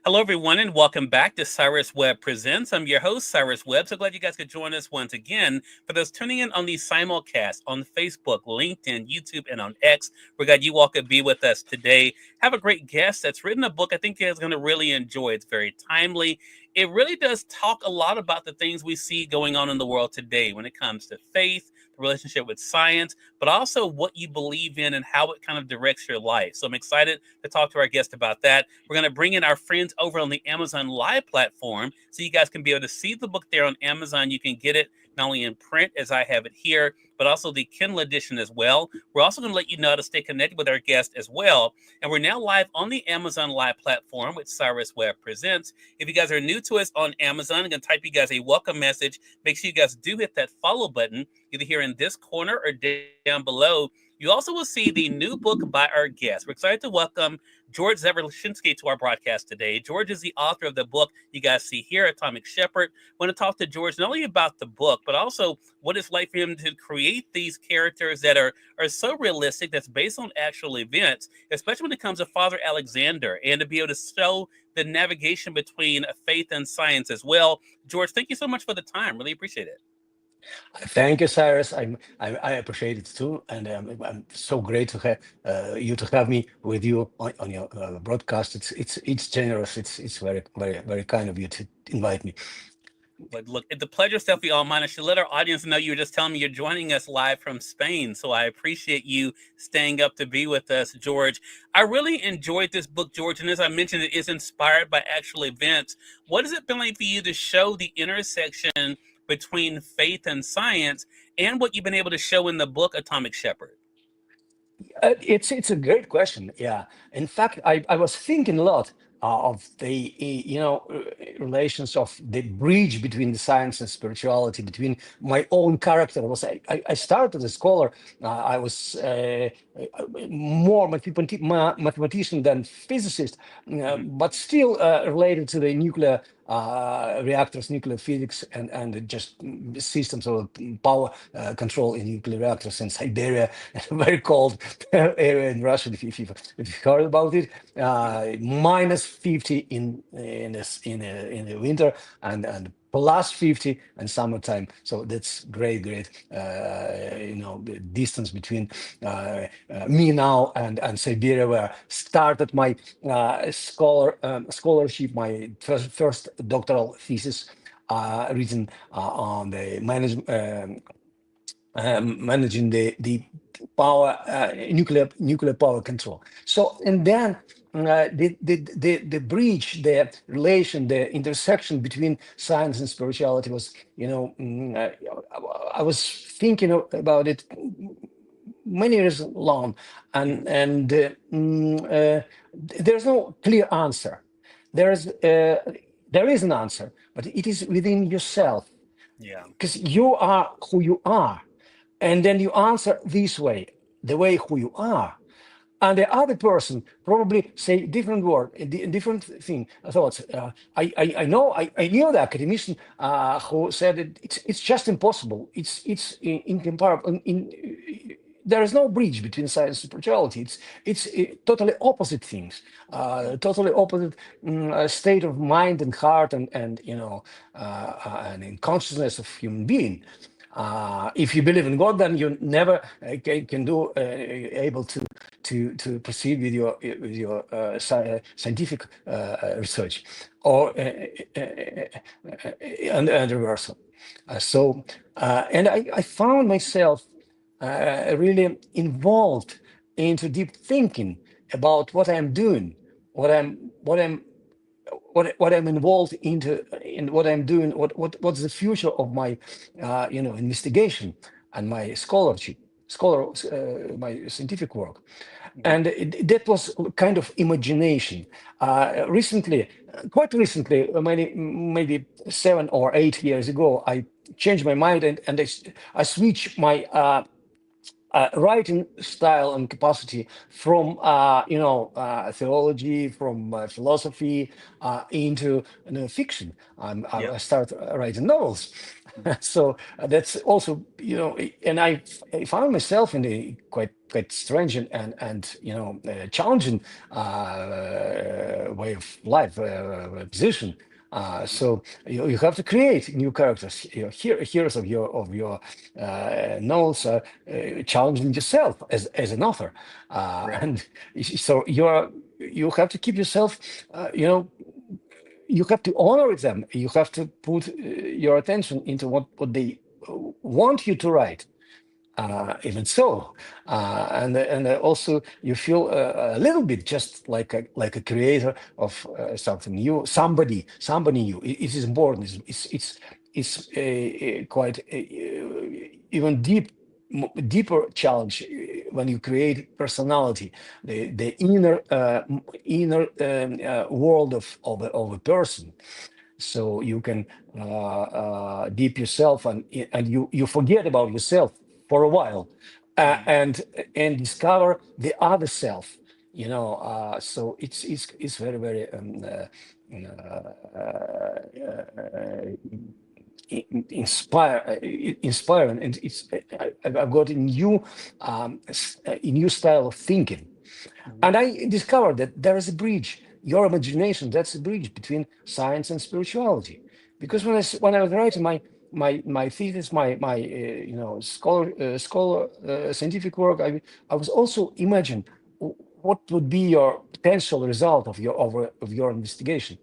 Hello, everyone, and welcome back to Cyrus Webb Presents. I'm your host, Cyrus Webb. So glad you guys could join us once again. For those tuning in on the simulcast on Facebook, LinkedIn, YouTube, and on X, we're glad you all could be with us today. Have a great guest that's written a book I think you guys are going to really enjoy. It's very timely. It really does talk a lot about the things we see going on in the world today when it comes to faith, the relationship with science, but also what you believe in and how it kind of directs your life. So I'm excited to talk to our guest about that. We're going to bring in our friends over on the Amazon Live platform so you guys can be able to see the book there on Amazon. You can get it not only in print as I have it here, but also the Kindle edition as well. We're also going to let you know how to stay connected with our guest as well. And we're now live on the Amazon Live platform with Cyrus Webb Presents. If you guys are new to us on Amazon, I'm going to type you guys a welcome message. Make sure you guys do hit that follow button either here in this corner or down below. You also will see the new book by our guest. We're excited to welcome George Zavershinskiy to our broadcast today. George is the author of the book you guys see here, Atomic Shepherd. I want to talk to George not only about the book, but also what it's like for him to create these characters that are so realistic, that's based on actual events, especially when it comes to Father Alexander, and to be able to show the navigation between faith and science as well. George, thank you so much for the time. Really appreciate it. Thank you, Cyrus. I appreciate it too, and I'm so great to have you to have me with you on your broadcast. It's generous. It's very kind of you to invite me. But look, the pleasure is definitely all mine. I should let our audience know you were just telling me you're joining us live from Spain. So I appreciate you staying up to be with us, George. I really enjoyed this book, George. And as I mentioned, it is inspired by actual events. What has it been like for you to show the intersection between faith and science and what you've been able to show in the book, Atomic Shepherd? It's a great question. Yeah. In fact, I was thinking a lot of the relations of the bridge between the science and spirituality, between my own character. I started as a scholar. I was more mathematician than physicist, Mhm. but still related to the nuclear reactors, nuclear physics, and just systems of power control in nuclear reactors in Siberia, a very cold area in Russia. If you heard about it, minus 50 in the winter, and plus 50 in summertime. So that's great. The distance between me now and Siberia, where started my scholarship, my first doctoral thesis, written on the managing the power, nuclear power control. So, and then the bridge, the relation, the intersection between science and spirituality was, I was thinking about it many years long, and there's no clear answer. There is an answer, but it is within yourself, Yeah. because you are who you are, and then you answer this way, the way who you are, and the other person probably say different word, different thing, thoughts. I know, I knew the academician who said it's just impossible. It's incomparable. There is no bridge between science and spirituality. It's totally opposite things, totally opposite state of mind and heart, and in consciousness of human being. If you believe in God, then you never can do able to proceed with your scientific research, or and reversal. And I found myself really involved into deep thinking about what I'm doing, what I'm involved into, in what I'm doing, what's the future of my investigation and my my scientific work. Mhm. And that was kind of imagination. Quite recently, maybe 7 or 8 years ago, I changed my mind, and I switched my writing style and capacity from theology, from philosophy, into fiction. Yep. I start writing novels. So that's also, and I found myself in a quite strange and challenging way of life, position. So you have to create new characters. Heroes of your novels are challenging yourself as an author, Right. and so you have to keep yourself, you have to honor them. You have to put your attention into what they want you to write. Even so, and also you feel a little bit just like a creator of something new, somebody new. It is important. It's quite even deeper challenge when you create personality, the inner world of a person, so you can deep yourself, and you forget about yourself for a while, Mm. and discover the other self. So it's very very inspiring, and I've got a new style of thinking, Mhm. and I discovered that there is a bridge. Your imagination, that's a bridge between science and spirituality. Because Mm. when I was writing my thesis, my scientific work, I was also imagine what would be your potential result of your investigation,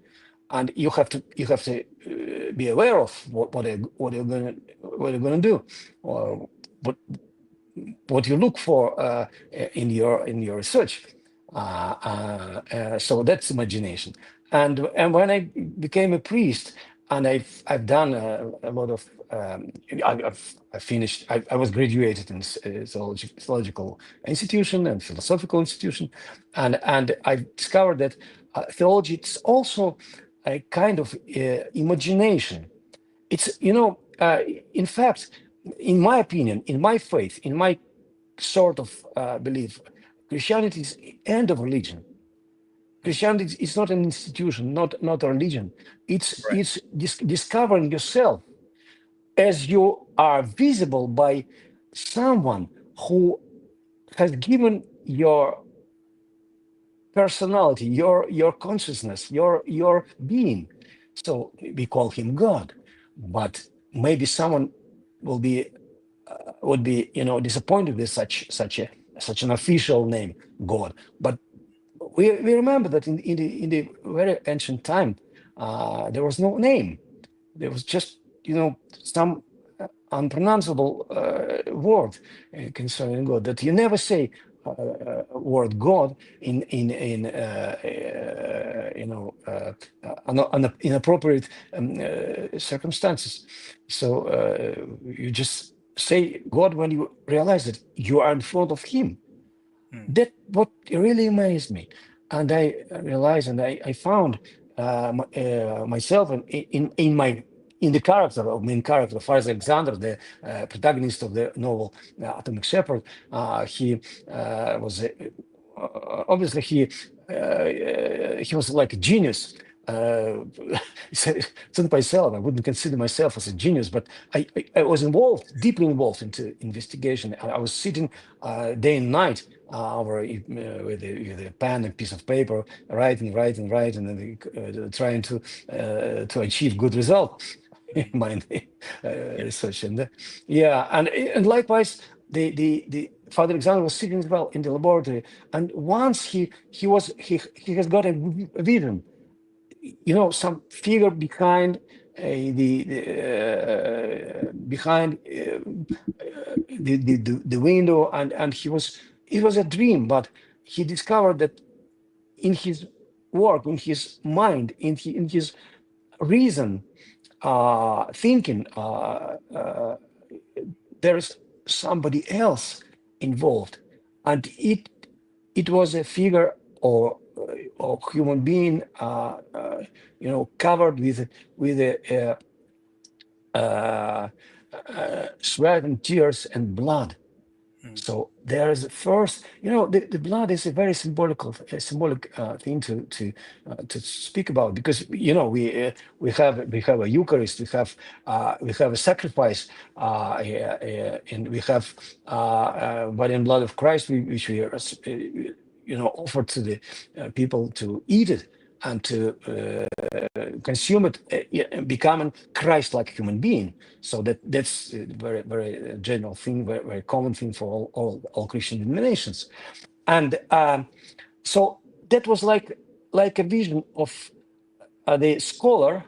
and you have to be aware of what you're gonna do, Mm. or what what you look for in your research. So that's imagination. And when I became a priest, and I've done a lot of I finished. I was graduated in theological institution and philosophical institution, and I discovered that theology, it's also a kind of imagination. It's in fact, in my opinion, in my faith, in my sort of belief, Christianity is the end of religion. Mm. Christianity is not an institution, not a religion. It's Right. it's discovering yourself as you are visible by someone who has given your personality, your consciousness, your being. So we call him God, but maybe someone will be would be disappointed with such an official name, God. But we remember that in the very ancient time, there was no name. There was just some unpronounceable word concerning God, that you never say word God in inappropriate circumstances. So you just say God when you realize that you are in front of Him. Mm. That what really amazed me, and I realized, and I found myself in the character of main character, Faris Alexander, the protagonist of the novel Atomic Shepherd. He was obviously he was like a genius. It's not myself. I wouldn't consider myself as a genius, but I was involved, deeply involved into investigation. I was sitting day and night with a pen and piece of paper, writing, and trying to achieve good result in Mm. my Yeah. research. And yeah, and likewise, the Father Alexander was sitting as well in the laboratory, and once he has got a vision, some figure behind the window, and it was a dream, but he discovered that in his work, in his mind, in his reason, thinking, there's somebody else involved, and it was a figure or human being, covered with sweat and tears and blood. Mm. So there is first, the blood is a very symbolic thing to speak about, because we have a Eucharist, we have a sacrifice, and we have body and blood of Christ, which we offer to the people to eat it. and to consume it, becoming Christ-like human being. So that's a very very general thing, very very common thing for all Christian denominations. And so that was like a vision of the scholar,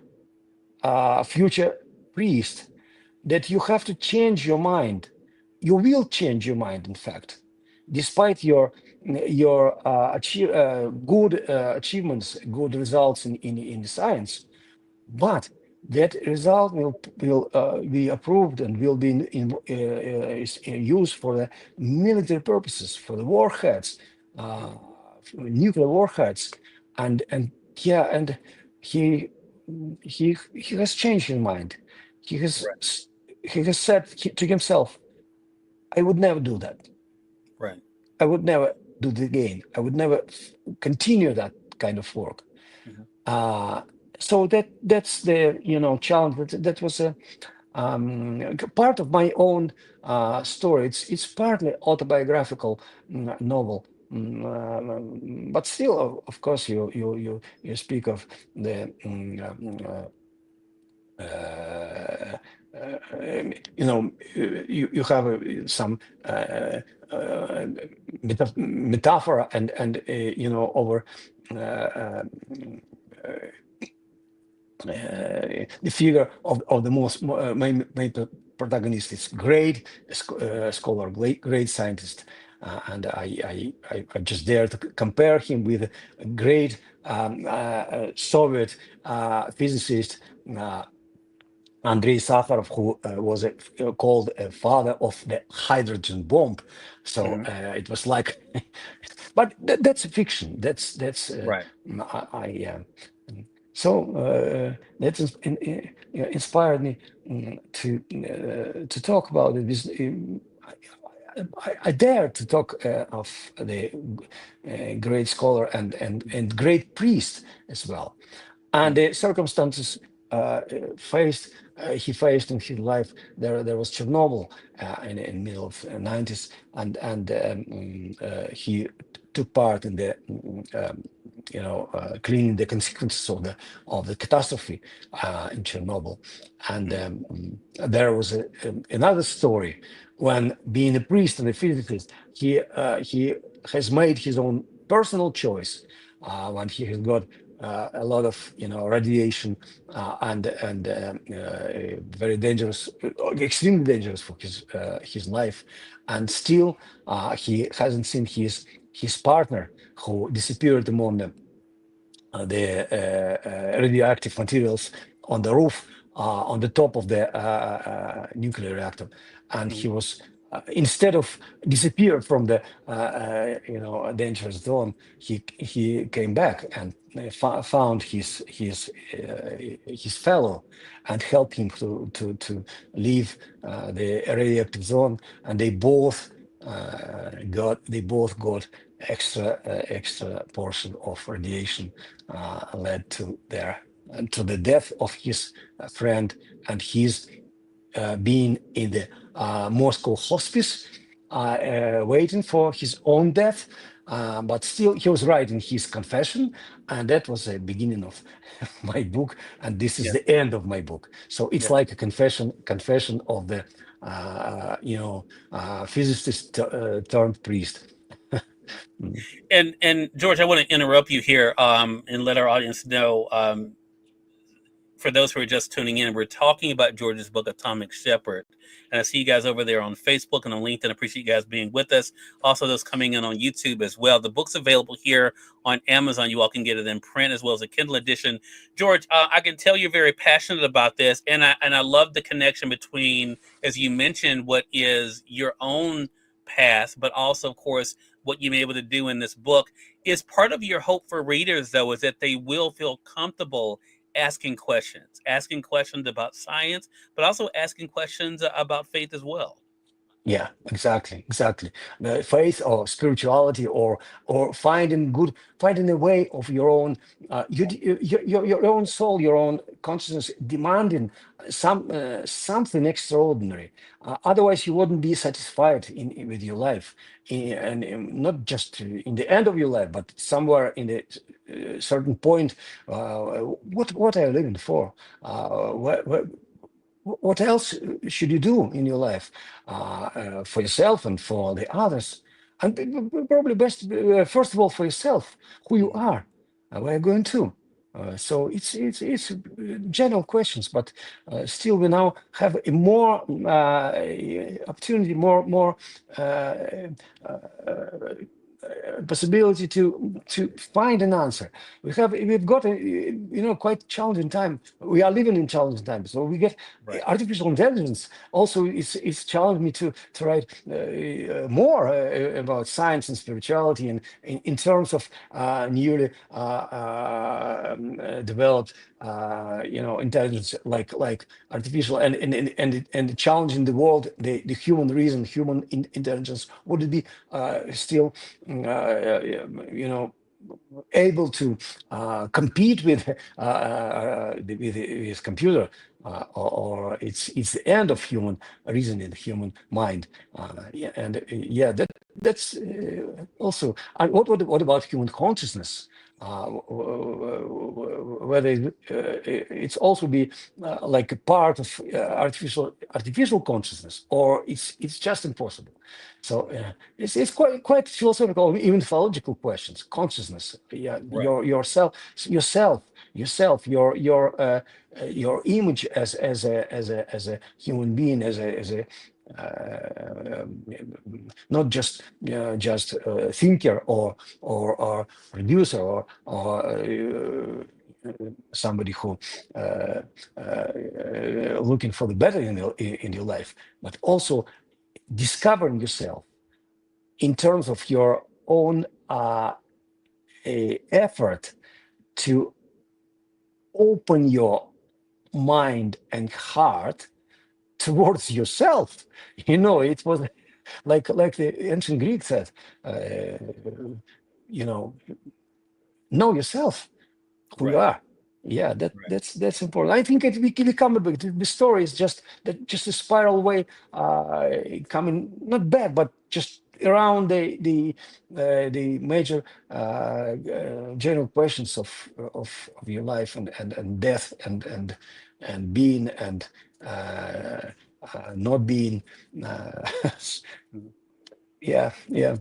future priest, that you have to change your mind. You will change your mind, in fact, despite your good achievements, good results in science. But that result will be approved and will be used for the military purposes, for the warheads, uh, for nuclear warheads, and yeah, and he he has changed his mind. He has Right. he has said to himself, "I would never do that. Right. I would never do it again. I would never continue that kind of work." Mhm. Uh, so that's the challenge. That was a part of my own story. It's partly autobiographical novel. But still, of course, you speak of the uh, uh, you have some metaphor and over uh, uh, the figure of the main protagonist is great scholar, great scientist, and I just dare to compare him with a great Soviet physicist. Andrei Sakharov, who was called a father of the hydrogen bomb. So Mhm. it was like, but that's fiction. That's Right. so that inspired me to talk about it. I dare to talk of the great scholar and great priest as well, and Mhm. the circumstances faced he faced in his life. There was Chernobyl in middle of 90s, and he took part in the cleaning the consequences of the catastrophe in Chernobyl. And Mhm. there was another story when, being a priest and a physicist, he has made his own personal choice when he has got a lot of radiation and very dangerous, extremely dangerous for his life, and still he hasn't seen his partner who disappeared among the radioactive materials on the roof, on the top of the nuclear reactor, and he Mhm. was. Instead of disappear from the dangerous zone, he came back and found his fellow and helped him to leave the radioactive zone, and they both got extra portion of radiation, led to the death of his friend, and his being in the Moscow hospice, waiting for his own death. But still, he was writing his confession, and that was the beginning of my book, and this is Yeah. the end of my book. So it's Yeah. like a confession of the physicist turned priest. Mm. And George, I want to interrupt you here, and let our audience know. For those who are just tuning in, we're talking about George's book, Atomic Shepherd. And I see you guys over there on Facebook and on LinkedIn. I appreciate you guys being with us. Also, those coming in on YouTube as well. The book's available here on Amazon. You all can get it in print as well as a Kindle edition. George, I can tell you're very passionate about this, and I love the connection between, as you mentioned, what is your own path, but also, of course, what you've been able to do in this book. Is part of your hope for readers, though, is that they will feel comfortable asking questions about science, but also asking questions about faith as well. Yeah, exactly, exactly. Faith or spirituality, or finding a way of your own, your own soul, your own consciousness demanding something extraordinary. Otherwise, you wouldn't be satisfied with your life, and not just in the end of your life, but somewhere in the certain point. What are you living for? What else should you do in your life, for yourself and for the others? And probably best, first of all, for yourself, who you Mhm. are, where you're going to. So it's general questions, but still we now have a more opportunity, more possibility to find an answer. We've got a quite challenging time. We are living in challenging times, so we get Right. artificial intelligence. Also, it's challenged me to write more about science and spirituality, and in terms of newly developed intelligence, like artificial, and challenging the world, the human reason, human intelligence. Would it be still able to compete with computer, or it's the end of human reasoning, human mind. Yeah, and yeah, that's also. And what about human consciousness? Whether it's also be like a part of artificial consciousness, or it's just impossible. So it's quite philosophical, even theological questions. Consciousness, yeah, Right. yourself, your image as a human being, as a not just thinker, or producer, or somebody who looking for the better in your life, but also discovering yourself in terms of your own effort to open your mind and heart towards yourself. It was like the ancient Greek said, uh, you know, know yourself, who you Right. are. Yeah, Right. that's important. I think we can become a bit. The story is just a spiral way, coming not back, but just around the major general questions of your life, and death, and being, and not being. Uh, Mhm. yeah, yeah,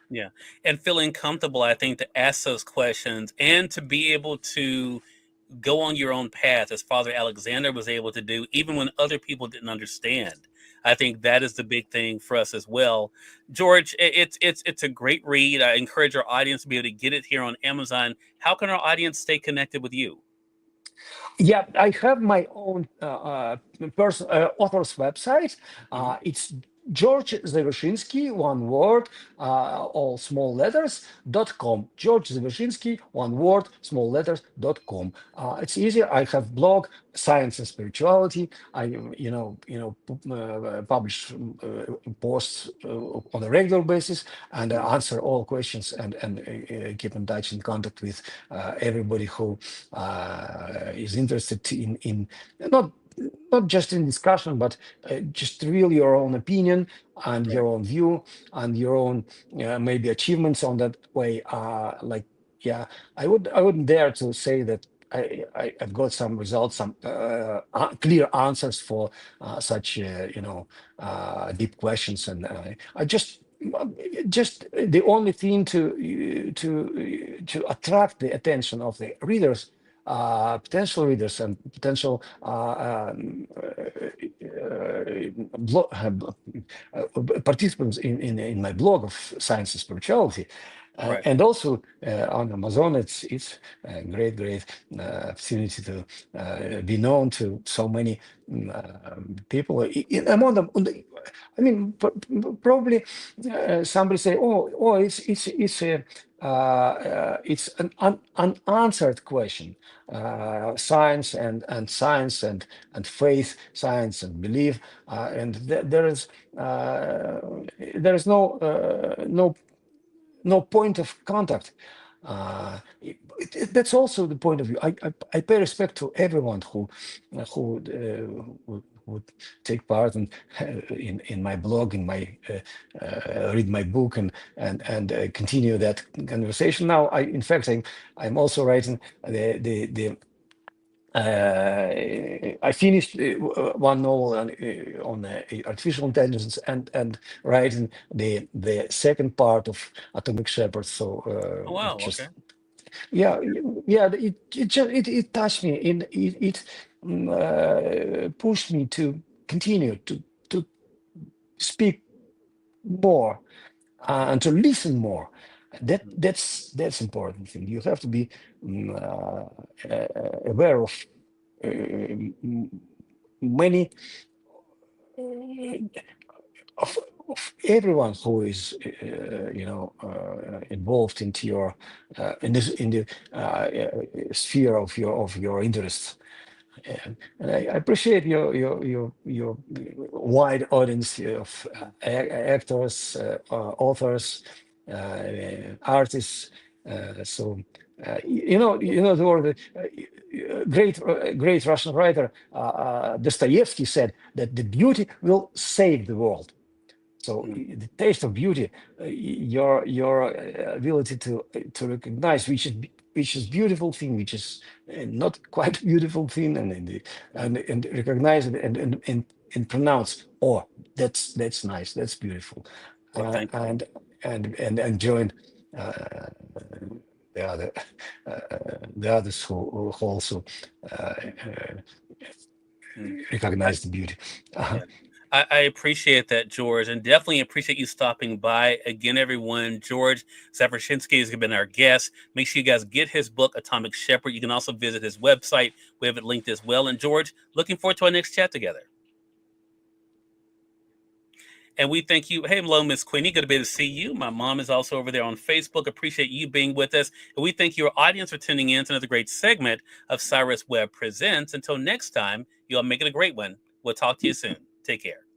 Yeah. And feeling comfortable, I think, to ask those questions and to be able to go on your own path as Father Alexander was able to do, even when other people didn't understand. I think that is the big thing for us as well. George, it's a great read. I encourage our audience to be able to get it here on Amazon. How can our audience stay connected with you? yeah. I have my own person author's website. Mhm. It's George Zavershinskiy, one word, all small letters, .com. George Zavershinskiy, one word, small letters, .com. It's easier. I have blog, Science and Spirituality. I publish posts on a regular basis, and answer all questions, and keep in touch, in contact with everybody who is interested in not just in discussion, but just reveal your own opinion, and Right. your own view, and your own maybe achievements on that way. Like, yeah, I wouldn't dare to say that I've got some results, some clear answers for such deep questions, and I just the only thing to attract the attention of the readers, potential readers, and potential participants in my blog of Science and Spirituality. Right. And also on Amazon, it's a great opportunity to be known to so many people. Among them, I mean, probably somebody say, "Oh, it's an unanswered question. Science and science and faith, science and belief, and uh, there is no point of contact." That's also the point of view. I pay respect to everyone who would take part in my blog, in my read my book, and continue that conversation. Now, in fact, I'm also writing the I finished one novel on artificial intelligence and writing the second part of Atomic Shepherd. So Oh, wow. Okay. just yeah, yeah. It touched me. It pushed me to continue to speak more and to listen more. That's important thing. You have to be aware of m- many of everyone who is involved into your in the sphere of your interests. And I appreciate your wide audience of actors, authors, artists. So the word great Russian writer Dostoevsky said that the beauty will save the world. So the taste of beauty, your ability to recognize which is beautiful thing, which is not quite beautiful thing, and recognize it and pronounce, oh, that's nice, that's beautiful, Well, thank you. and and join uh, the other the others who also uh, Mm. recognize the beauty. Yeah. I appreciate that, George, and definitely appreciate you stopping by. Again, everyone, George Zavershinskiy has been our guest. Make sure you guys get his book, Atomic Shepherd. You can also visit his website. We have it linked as well. And George, looking forward to our next chat together. And we thank you. Hey, hello, Miss Queenie. Good to be able to see you. My mom is also over there on Facebook. Appreciate you being with us. And we thank your audience for tuning in to another great segment of Cyrus Webb Presents. Until next time, you all make it a great one. We'll talk to you soon. Take care.